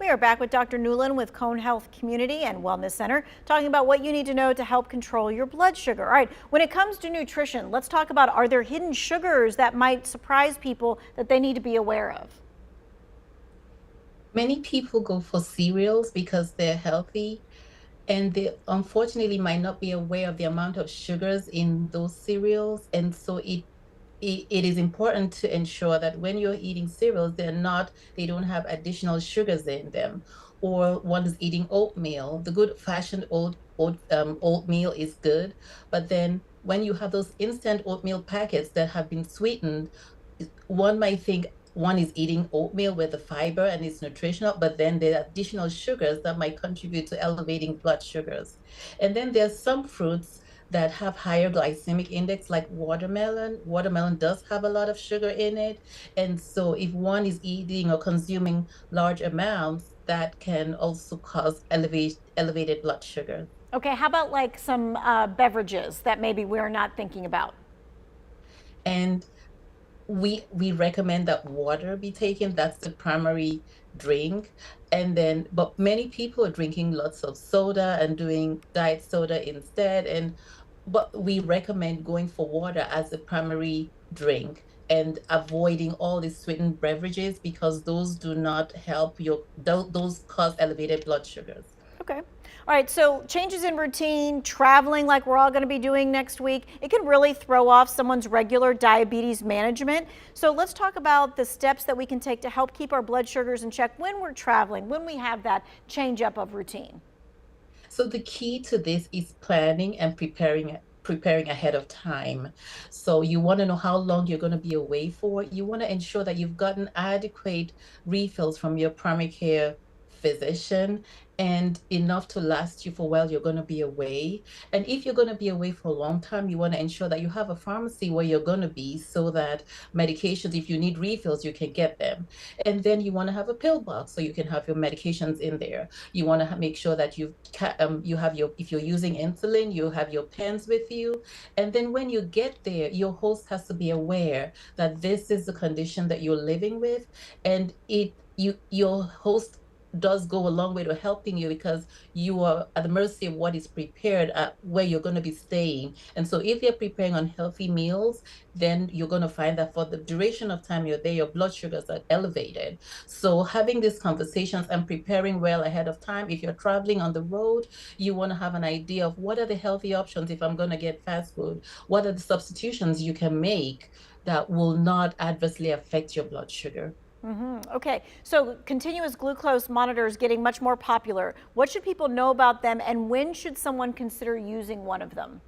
We are back with Dr. Newlin with Cone Health Community and Wellness Center, talking about what you need to know to help control your blood sugar. All right, when it comes to nutrition, let's talk about, are there hidden sugars that might surprise people that they need to be aware of? Many people go for cereals because they're healthy, and they unfortunately might not be aware of the amount of sugars in those cereals. And so it is important to ensure that when you're eating cereals, they don't have additional sugars in them. Or one is eating oatmeal. The good fashioned oatmeal is good, but then when you have those instant oatmeal packets that have been sweetened, one might think one is eating oatmeal with the fiber and it's nutritional, but then there are additional sugars that might contribute to elevating blood sugars. And then there's some fruits that have higher glycemic index, like watermelon. Watermelon does have a lot of sugar in it. And so if one is eating or consuming large amounts, that can also cause elevated blood sugar. Okay, how about like some beverages that maybe we're not thinking about? And we recommend that water be taken. That's the primary drink. And then, but many people are drinking lots of soda and doing diet soda instead. But we recommend going for water as the primary drink and avoiding all the sweetened beverages, because those do not help those cause elevated blood sugars. Okay. All right, so changes in routine, traveling like we're all going to be doing next week, it can really throw off someone's regular diabetes management. So let's talk about the steps that we can take to help keep our blood sugars in check when we're traveling, when we have that change up of routine. So the key to this is planning and preparing ahead of time. So you want to know how long you're going to be away for. You want to ensure that you've gotten adequate refills from your primary care physician and enough to last you for while you're going to be away. And if you're going to be away for a long time, you want to ensure that you have a pharmacy where you're going to be, so that medications, if you need refills, you can get them. And then you want to have a pill box so you can have your medications in there. You want to make sure that you have your, if you're using insulin, you have your pens with you. And then when you get there, your host has to be aware that this is the condition that you're living with, and your host does go a long way to helping you, because you are at the mercy of what is prepared at where you're going to be staying. And so if you're preparing unhealthy meals, then you're going to find that for the duration of time you're there, your blood sugars are elevated. So having these conversations and preparing well ahead of time. If you're traveling on the road, you want to have an idea of what are the healthy options. If I'm going to get fast food, what are the substitutions you can make that will not adversely affect your blood sugar? Okay, so continuous glucose monitors getting much more popular. What should people know about them, and when should someone consider using one of them?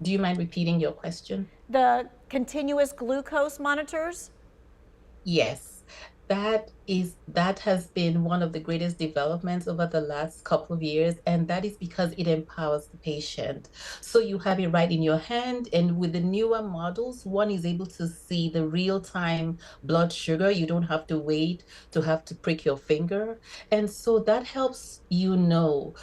Do you mind repeating your question? The continuous glucose monitors? Yes, that has been one of the greatest developments over the last couple of years, and that is because it empowers the patient. So you have it right in your hand, and with the newer models, one is able to see the real-time blood sugar. You don't have to wait to have to prick your finger. And so that helps you know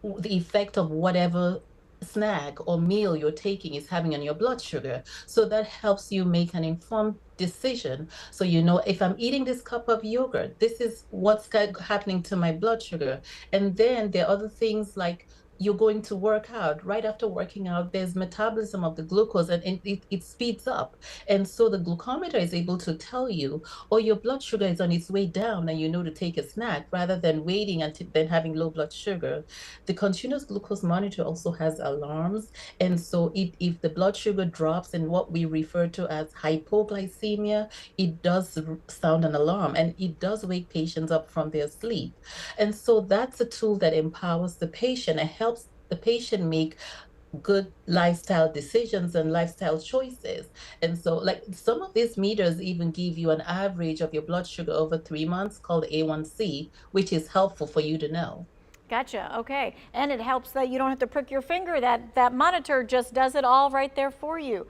the effect of whatever snack or meal you're taking is having on your blood sugar. So that helps you make an informed decision. So you know, if I'm eating this cup of yogurt, this is what's happening to my blood sugar. And then there are other things like you're going to work out. Right after working out, there's metabolism of the glucose, and it speeds up. And so the glucometer is able to tell you, or your blood sugar is on its way down, and you know to take a snack rather than waiting until then having low blood sugar. The continuous glucose monitor also has alarms. And so if the blood sugar drops in what we refer to as hypoglycemia, it does sound an alarm, and it does wake patients up from their sleep. And so that's a tool that empowers the patient and helps the patient make good lifestyle decisions and lifestyle choices. And so, like, some of these meters even give you an average of your blood sugar over 3 months, called A1C, which is helpful for you to know. Gotcha. Okay. And it helps that you don't have to prick your finger. That monitor just does it all right there for you.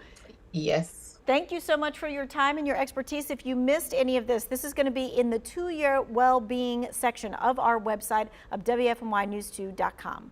Yes. Thank you so much for your time and your expertise. If you missed any of this, this is going to be in the 2-year well-being section of our website of WFNYnews2.com.